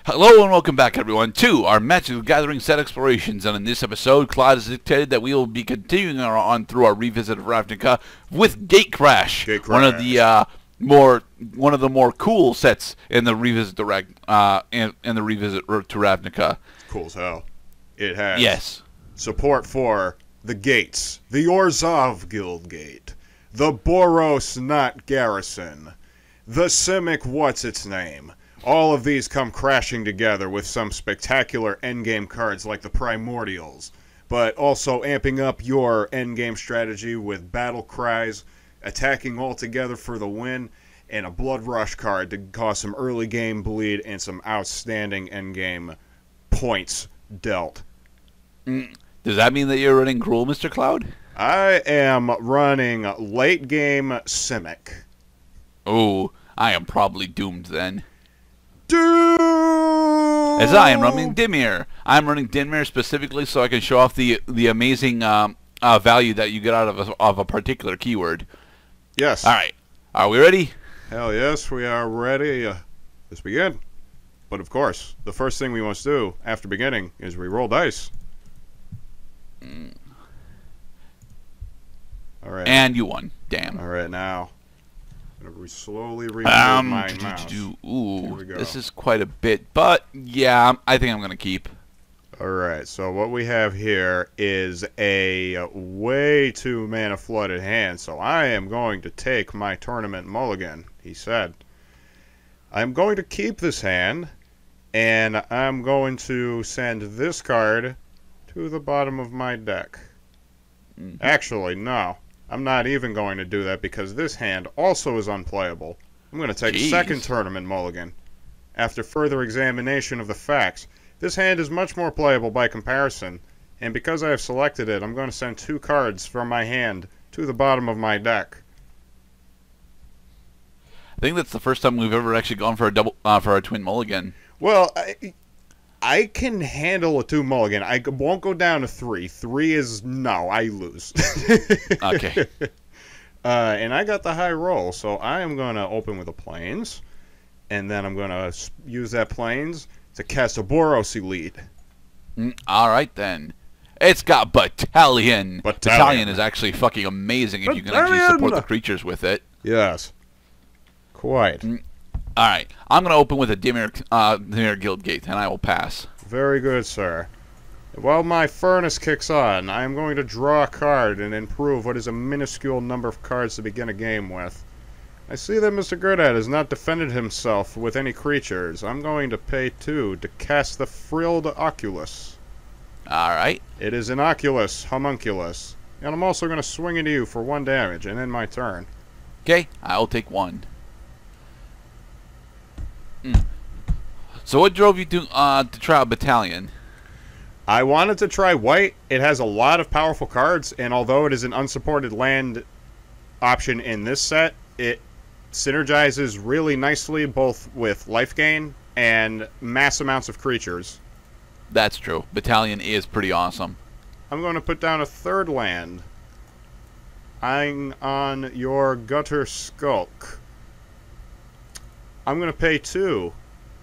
Hello and welcome back, everyone, to our Magic the Gathering set explorations. And in this episode, Claude has dictated that we will be continuing on through our revisit of Ravnica with Gatecrash, one of the more cool sets in the revisit to Ravnica. Cool as hell. It has support for the Gates, the Orzhov Guild Gate, the Boros Not Garrison, the Simic What's Its Name. All of these come crashing together with some spectacular endgame cards like the Primordials, but also amping up your endgame strategy with battle cries, attacking all together for the win, and a Blood Rush card to cause some early game bleed and some outstanding endgame points dealt. Does that mean that you're running Gruul, Mr. Cloud? I am running late game Simic. Oh, I am probably doomed then. Dude! As I am running Dimir. I'm running Dimir specifically so I can show off the amazing value that you get out of a particular keyword. Yes. All right. Are we ready? Hell yes, we are ready. Let's begin. But of course, the first thing we must do after beginning is we roll dice. All right. And you won. Damn. All right, now. I'm going to slowly remove my mouse. Ooh, this is quite a bit, but yeah, I think I'm going to keep. Alright, so what we have here is a way too mana flooded hand, so I am going to take my tournament mulligan, he said. I'm going to keep this hand, and I'm going to send this card to the bottom of my deck. Actually, no. I'm not even going to do that because this hand also is unplayable. I'm going to take a second tournament mulligan. After further examination of the facts, this hand is much more playable by comparison, and because I have selected it, I'm going to send two cards from my hand to the bottom of my deck. I think that's the first time we've ever actually gone for a twin mulligan. Well, I can handle a two mulligan. I won't go down to three. Three is no, I lose. Okay. And I got the high roll, so I am going to open with a Plains, and then I'm going to use that Plains to cast a Boros Elite. All right, then. It's got Battalion. Battalion is actually fucking amazing if you can actually support the creatures with it. Yes. Quite. All right. I'm going to open with a Dimir Guild Gate, and I will pass. Very good, sir. While my furnace kicks on, I am going to draw a card and improve what is a minuscule number of cards to begin a game with. I see that Mr. Gurdad has not defended himself with any creatures. I'm going to pay 2 to cast the Frilled Oculus. All right. It is an Oculus Homunculus. And I'm also going to swing into you for 1 damage and end my turn. Okay, I'll take 1. So what drove you to try out Battalion? I wanted to try white. It has a lot of powerful cards, and although it is an unsupported land option in this set, it synergizes really nicely both with life gain and mass amounts of creatures. That's true. Battalion is pretty awesome. I'm going to put down a third land. I'm on your Gutter Skulk. I'm going to pay 2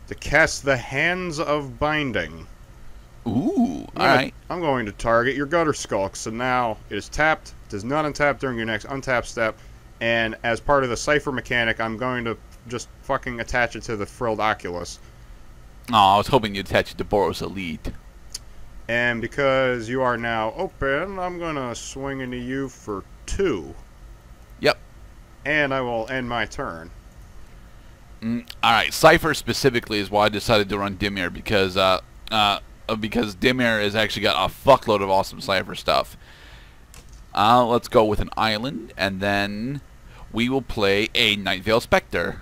to cast the Hands of Binding. Ooh, alright. I'm going to target your Gutter Skulk, so now it is tapped, does not untap during your next untap step, and as part of the Cipher mechanic, I'm going to just fucking attach it to the Frilled Oculus. Oh, I was hoping you'd attach it to Boros Elite. And because you are now open, I'm going to swing into you for 2. Yep. And I will end my turn. Alright, Cipher specifically is why I decided to run Dimir, because Dimir has actually got a fuckload of awesome Cipher stuff. Let's go with an island, and then we will play a Nightveil Spectre.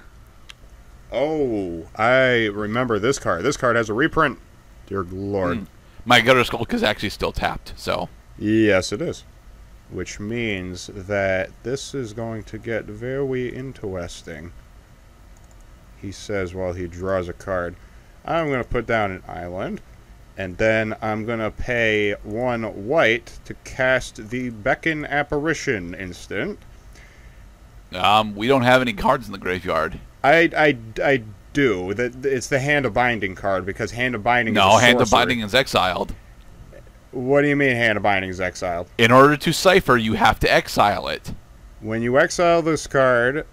Oh, I remember this card. This card has a reprint. Dear Lord. My Gutter Skulk is actually still tapped, so. Yes, it is. Which means that this is going to get very interesting. He says while he draws a card. I'm going to put down an island. And then I'm going to pay 1 white to cast the Beckon Apparition instant. We don't have any cards in the graveyard. I do. It's the Hand of Binding card, because Hand of Binding is a No, sorcery. Hand of Binding is exiled. What do you mean Hand of Binding is exiled? In order to cipher, you have to exile it. When you exile this card,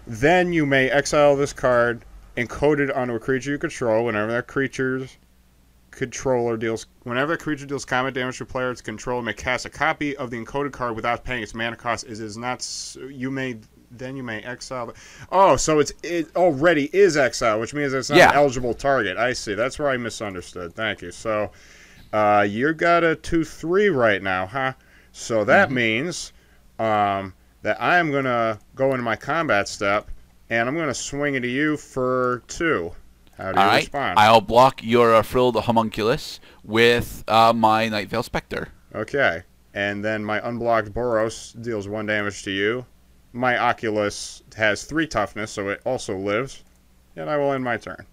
then you may exile this card encoded onto a creature you control. Whenever that creature deals combat damage to a player its control, may cast a copy of the encoded card without paying its mana cost. It is not. You may exile it. Oh, so it already is exile, which means it's not an eligible target. I see. That's where I misunderstood. Thank you. So, you got a 2/3 right now, huh? So that means that I'm gonna go into my combat step, and I'm gonna swing into you for 2. How do you respond? I'll block your Frilled Homunculus with my Nightveil Spectre. Okay. And then my unblocked Boros deals 1 damage to you. My Oculus has 3 toughness, so it also lives. And I will end my turn.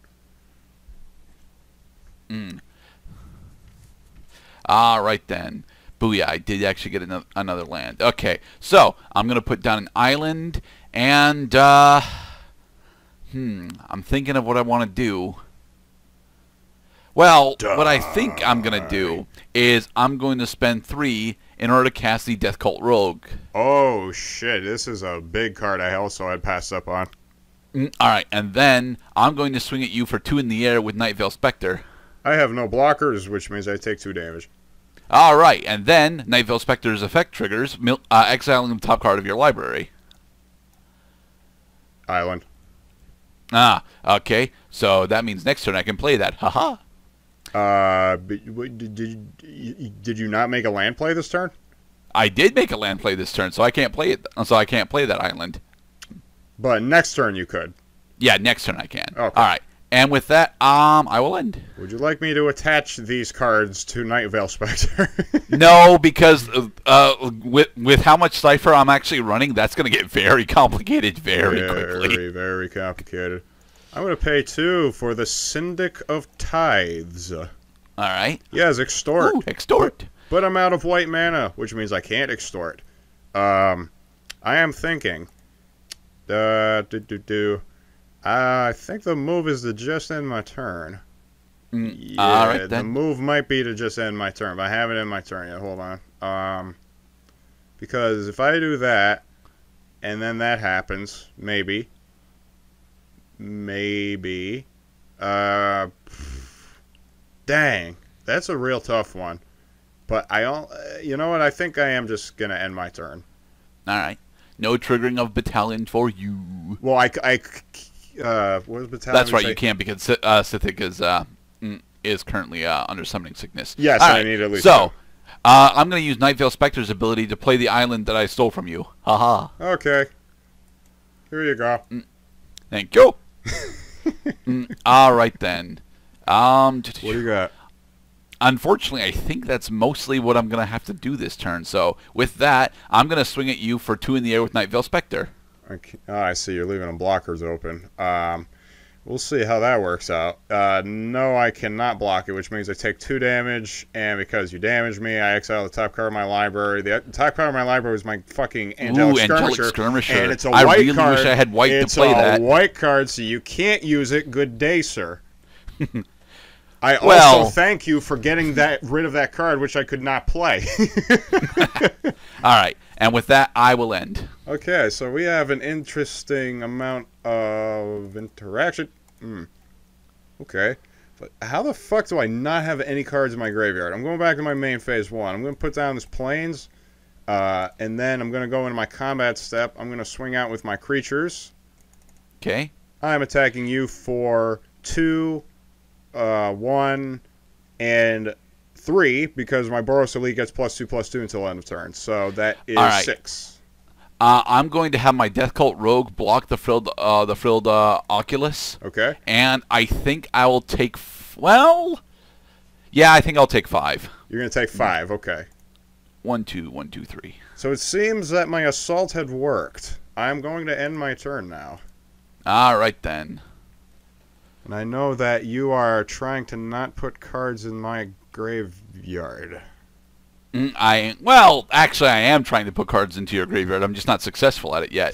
Alright then. Booyah, I did actually get another land. Okay, so I'm going to put down an island, and I'm thinking of what I want to do. Well, what I think I'm going to do is I'm going to spend 3 in order to cast the Death Cult Rogue. Oh, shit. This is a big card I also had passed up on. Alright, and then I'm going to swing at you for 2 in the air with Nightveil Spectre. I have no blockers, which means I take 2 damage. Alright, and then Nightveil Spectre's effect triggers, exiling the top card of your library. Island. Okay. So that means next turn I can play that. Haha. Did you not make a land play this turn? I did make a land play this turn, so I can't play it. So I can't play that island. But next turn you could. Yeah, next turn I can. Okay. All right. And with that, I will end. Would you like me to attach these cards to Nightveil Spectre? No, because with how much Cipher I'm actually running, that's going to get very complicated very quickly. Very, very complicated. I'm going to pay 2 for the Syndic of Tithes. All right. Yes, extort. Ooh, extort. But I'm out of white mana, which means I can't extort. I am thinking. I think the move is to just end my turn. Yeah, all right, then. The move might be to just end my turn, but I haven't ended my turn yet. Hold on. Because if I do that, and then that happens, maybe. Dang, that's a real tough one. But you know what? I think I am just gonna end my turn. All right. No triggering of battalion for you. Well, what was battalion? That's right. You can't because Sithic is currently under summoning sickness. Yes, I need at least. So, I'm going to use Nightveil Spectre's ability to play the island that I stole from you. Haha. Okay. Here you go. Thank you. All right then. What do you got? Unfortunately, I think that's mostly what I'm going to have to do this turn. So, with that, I'm going to swing at you for 2 in the air with Nightveil Spectre. Okay. Oh, I see. You're leaving them blockers open. We'll see how that works out. No, I cannot block it, which means I take 2 damage, and because you damaged me, I exile the top card of my library. The top card of my library is my fucking Angelic Skirmisher. And it's a white card. I really wish I had white to play that. It's a white card, so you can't use it. Good day, sir. I also thank you for getting rid of that card, which I could not play. All right. And with that, I will end. Okay, so we have an interesting amount of interaction. Okay. But how the fuck do I not have any cards in my graveyard? I'm going back to my main phase 1. I'm going to put down this Plains, and then I'm going to go into my combat step. I'm going to swing out with my creatures. Okay. I'm attacking you for 2, 1, and 3 because my Boros Elite gets +2/+2 until end of turn. So that is 6. I'm going to have my Death Cult Rogue block the frilled Oculus. Okay. And I think I will take. Yeah, I think I'll take 5. You're going to take 5. Okay. 1, 2, 1, 2, 3. So it seems that my assault had worked. I'm going to end my turn now. All right then. And I know that you are trying to not put cards in my graveyard. Actually, I am trying to put cards into your graveyard. I'm just not successful at it yet.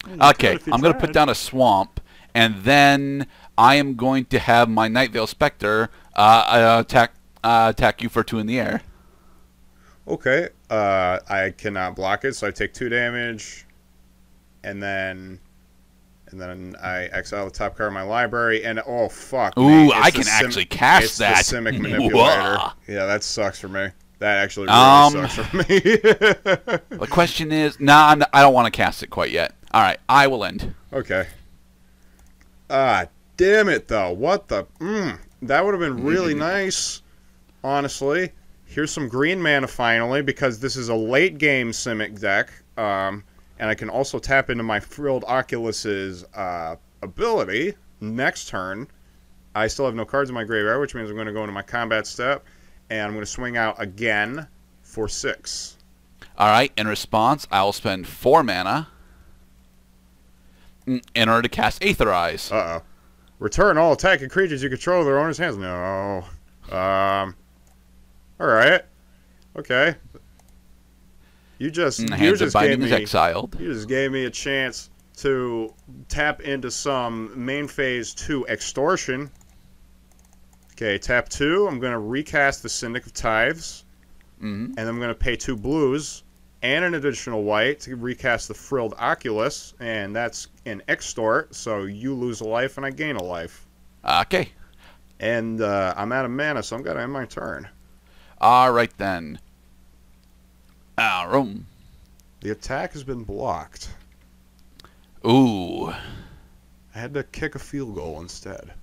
Okay, I'm going to put down a swamp, and then I am going to have my Nightveil Spectre attack you for 2 in the air. Okay, I cannot block it, so I take 2 damage, and then I exile the top card of my library, and oh fuck! Ooh, I can actually cast that. It's the Simic Manipulator. Yeah, that sucks for me. That actually really sucks for me. The question is, I don't want to cast it quite yet. All right, I will end. Okay. Ah, damn it though! What the? That would have been really nice, honestly. Here's some green mana finally, because this is a late game Simic deck. And I can also tap into my Frilled Oculus's ability next turn. I still have no cards in my graveyard, which means I'm going to go into my combat step, and I'm going to swing out again for 6. All right, in response, I will spend 4 mana in order to cast Aetherize. Uh-oh. Return all attacking creatures you control to their owner's hands. No. All right. Okay. You just gave me a chance to tap into some main phase 2 extortion. Okay, tap 2. I'm going to recast the Syndic of Tithes. And I'm going to pay 2 blues and an additional white to recast the Frilled Oculus. And that's an extort, so you lose a life and I gain a life. Okay. And I'm out of mana, so I'm going to end my turn. All right, then. The attack has been blocked. Ooh. I had to kick a field goal instead.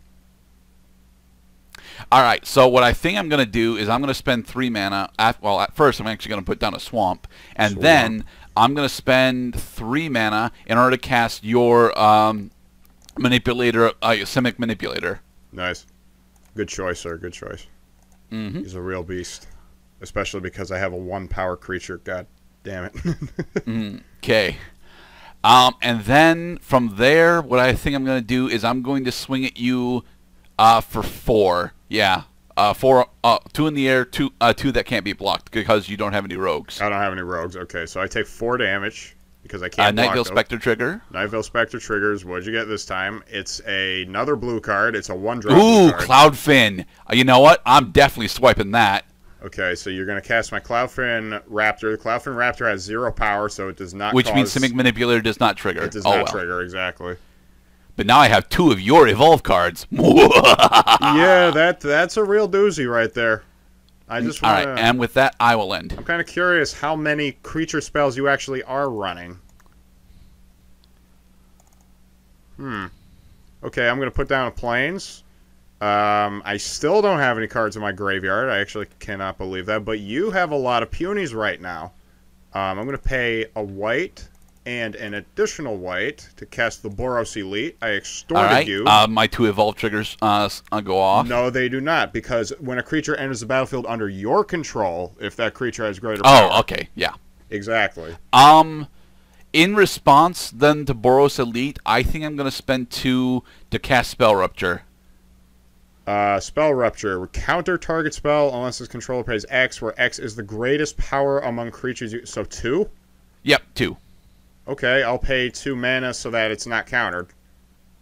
All right, so what I think I'm going to do is I'm going to spend 3 mana. At first, I'm actually going to put down a swamp. And then I'm going to spend 3 mana in order to cast your manipulator, Simic Manipulator. Nice. Good choice, sir. Good choice. He's a real beast. Especially because I have a 1-power creature. God damn it. Okay. And then from there, what I think I'm going to do is I'm going to swing at you for 4. Yeah. 2 in the air, 2 that can't be blocked because you don't have any rogues. I don't have any rogues. Okay, so I take 4 damage because I can't block Nightveil Spectre trigger. Nightveil Spectre triggers. What'd you get this time? It's another blue card. It's a 1-drop Ooh, card. Cloudfin. You know what? I'm definitely swiping that. Okay, so you're going to cast my Cloudfin Raptor. The Cloudfin Raptor has 0 power, so it does not Which means Simic Manipulator does not trigger. It does not trigger, exactly. But now I have 2 of your Evolve cards. Yeah, that's a real doozy right there. I just All right, and with that, I will end. I'm kind of curious how many creature spells you actually are running. Okay, I'm going to put down a Plains. I still don't have any cards in my graveyard. I actually cannot believe that. But you have a lot of punies right now. I'm going to pay a white and an additional white to cast the Boros Elite. I extorted you. My 2 Evolve triggers go off. No, they do not, because when a creature enters the battlefield under your control, if that creature has greater power. Oh, okay, yeah. Exactly. In response, then, to Boros Elite, I think I'm going to spend 2 to cast Spell Rupture. Spell Rupture. Counter target spell unless its controller pays X, where X is the greatest power among creatures. So 2? Yep, 2. Okay, I'll pay 2 mana so that it's not countered.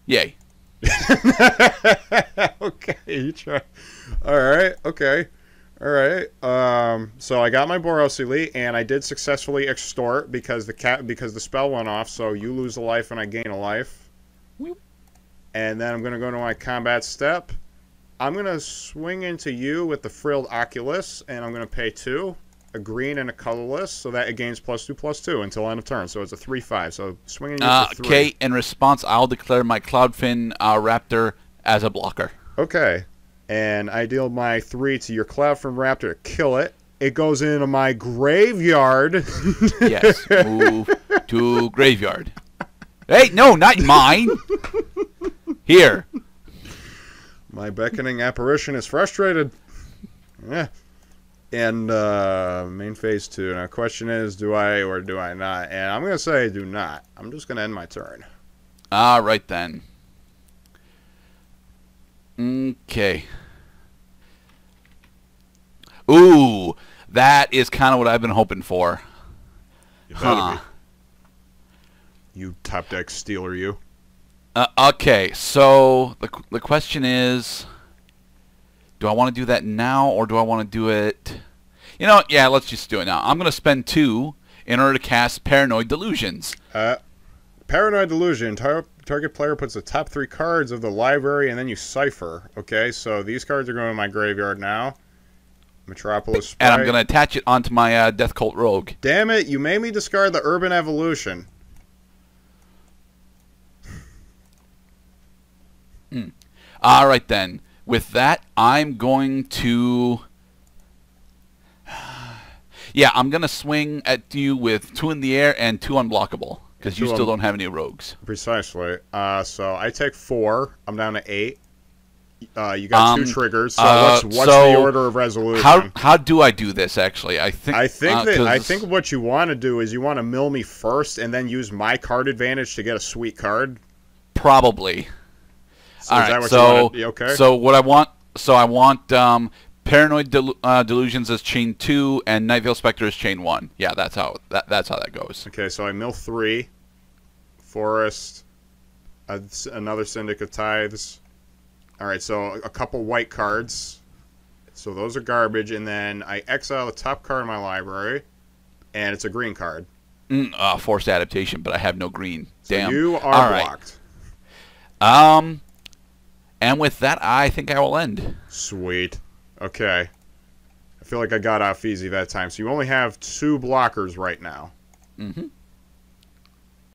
Yay. Okay, you try. Alright, okay. Alright. So I got my Boros Elite, and I did successfully extort because the spell went off, so you lose a life and I gain a life. And then I'm going to go to my combat step. I'm going to swing into you with the Frilled Oculus, and I'm going to pay 2, a green and a colorless, so that it gains +2/+2 until end of turn. So it's a 3/5. So swinging you for 3. Okay, in response, I'll declare my Cloudfin Raptor as a blocker. Okay, and I deal my 3 to your Cloudfin Raptor to kill it. It goes into my graveyard. Yes, move to graveyard. Hey, no, not mine. Here. My beckoning apparition is frustrated. Yeah. And main phase 2. Now, question is, do I or do I not? And I'm going to say do not. I'm just going to end my turn. All right, then. Okay. Ooh, that is kind of what I've been hoping for. You better be. You top deck stealer, you. Okay, so the question is, do I want to do that now or do I want to do it? You know, yeah, let's just do it now. I'm going to spend 2 in order to cast Paranoid Delusions. Paranoid Delusion. Target player puts the top 3 cards of the library and then you cipher. Okay, so these cards are going to my graveyard now. Metropolis Sprite. And I'm going to attach it onto my Death Cult Rogue. Damn it, you made me discard the Urban Evolution. Alright then. With that, I'm going to... Yeah, I'm going to swing at you with 2 in the air and 2 unblockable. Because you still don't have any rogues. Precisely. So I take 4. I'm down to 8. You got 2 triggers. So what's the order of resolution? How do I do this? Actually, I think what you want to do is you want to mill me first, and then use my card advantage to get a sweet card. Probably. So all right. Okay. So what I want. So I want Paranoid Delusions as chain 2 and Night Veil Spectre as chain 1. Yeah, that's how that goes. Okay, so I mill 3. Forest. Another Syndic of Tithes. Alright, so a couple white cards. So those are garbage, and then I exile the top card of my library, and it's a green card. Forced adaptation, but I have no green. So damn. You are blocked. And with that, I think I will end. Sweet. Okay. I feel like I got off easy that time. So you only have 2 blockers right now. Mm-hmm.